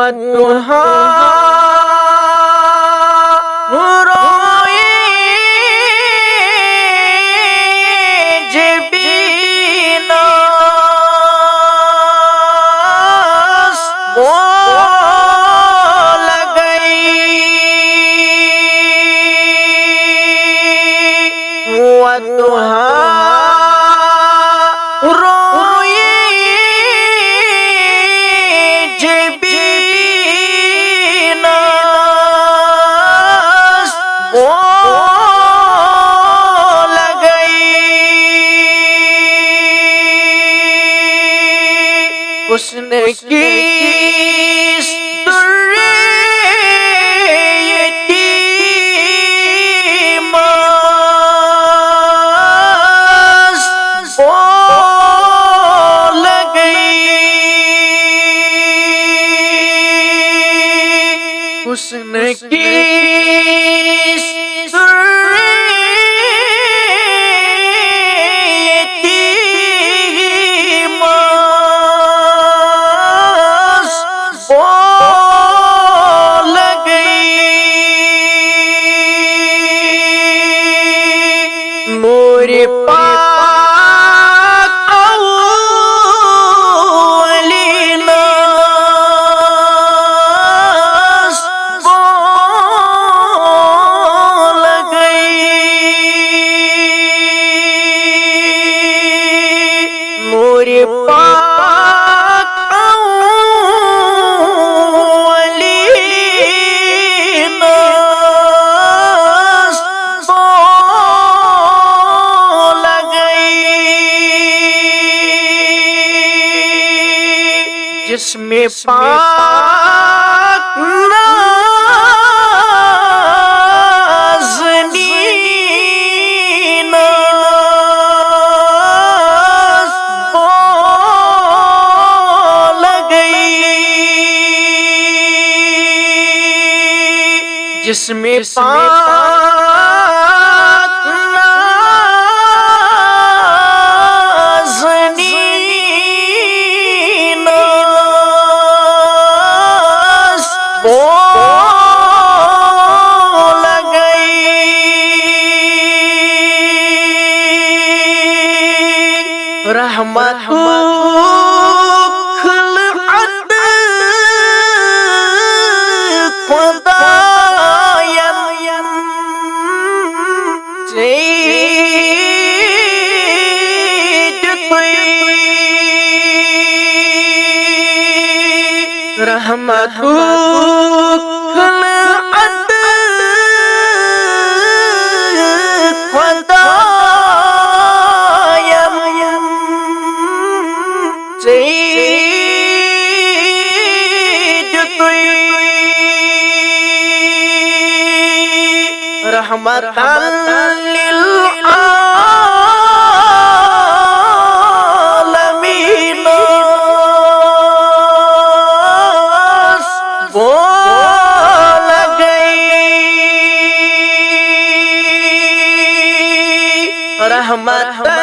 والضحى روئی جبین بول گئی والضحى اس نے کس بول گئی اس نے کس موری پاک اولین بول گئی موری پاک اولین جس میں پاک نازنین بول گئی جس میں پاک نازنین بول گئی رحمت خلعت خدایم سید رحمت خلعت خدایم سید رحمتا للعالمین بول گئی رحمتا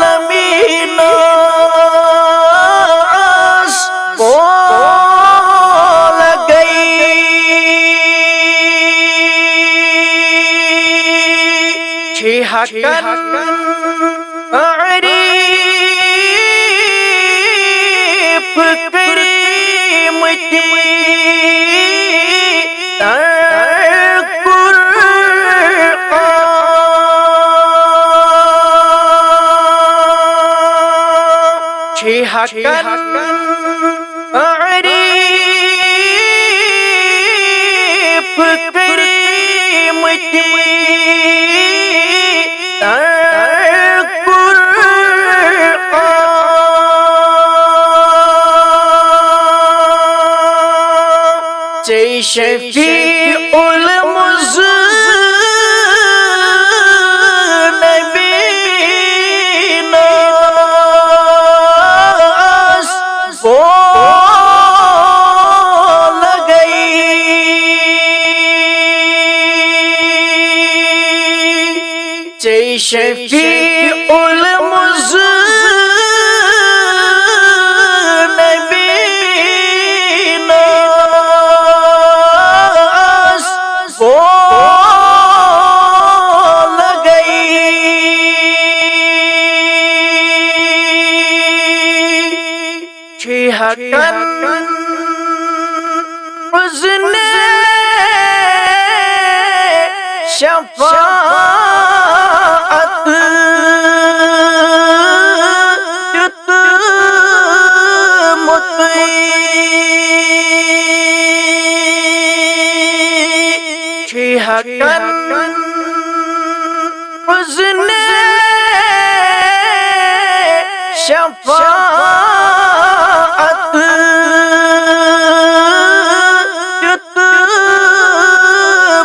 للعالمین بول گئی چھ حقن عریف کریم چھ حقن عریف کریم چھ شفیع المذنبین بول گئی چھ شفیع المذنبین چھکن حسن شفاعت جت مطیع چھکن حسن شفاعت جت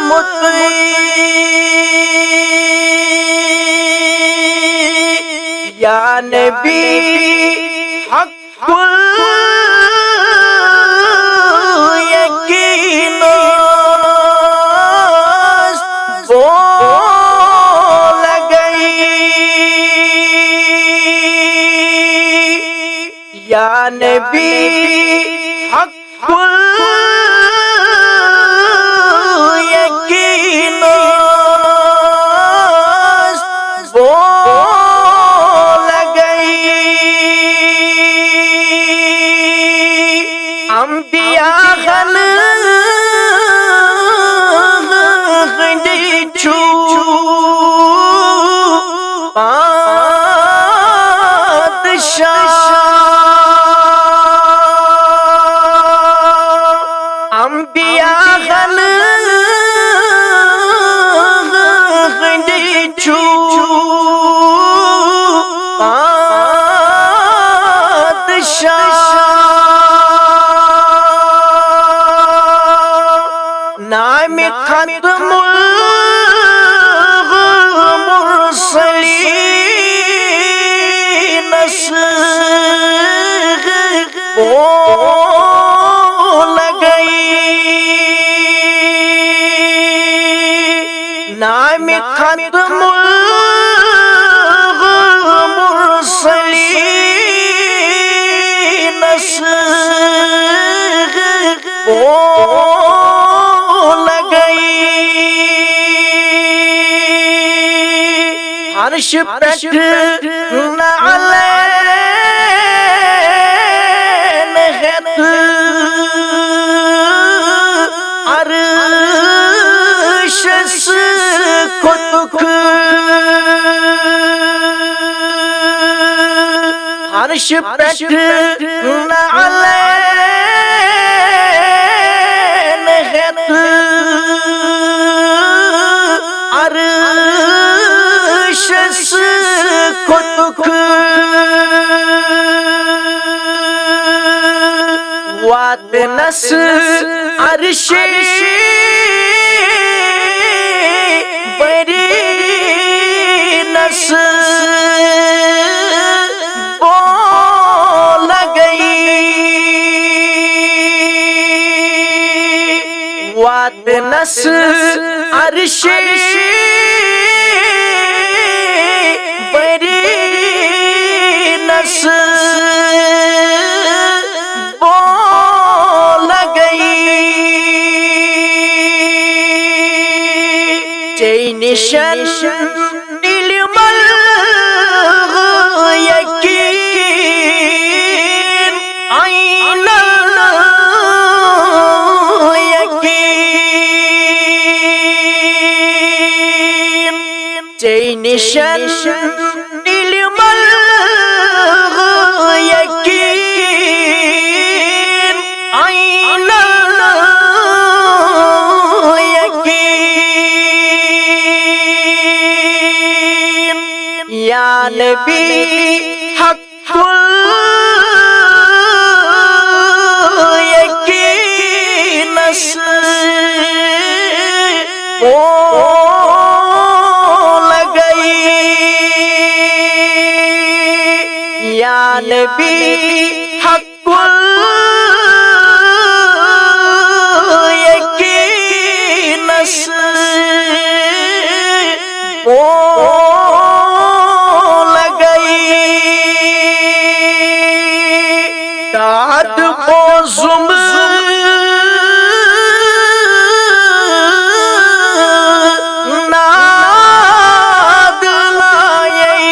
مطیع یا نبی حق الیقین بول گئی یا نبی حق الیقین بول گئی انبیاء خندی چھو پادشاہ انبیاء خندی چھو نام ختم المرسلین بول گئی نام ختم المرسلین بول گئی عرش پٹ نعلین خط عرش سکتک عرش پٹ نعلین خط عرش سکتک وات نس عرش بری نس بول گئی وات نس عرش بری نس بول گئی نشان علم الیقین عین الیقین نشان علم الیقین عین یا نبی حق الیقین بول گئی یا نبی حق الیقین بول گئی داد بوزم ناد لائی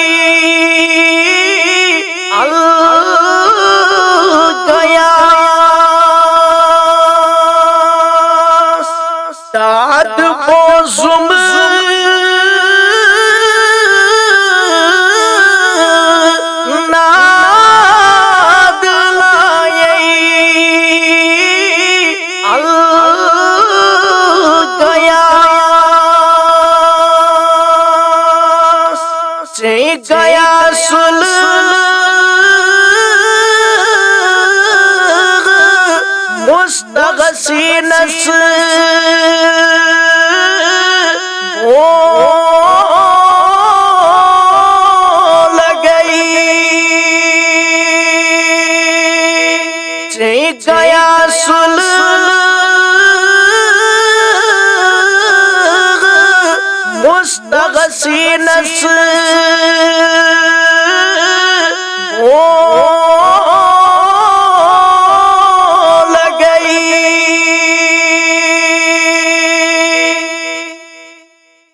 مستغسین سے گیا مستغسین سے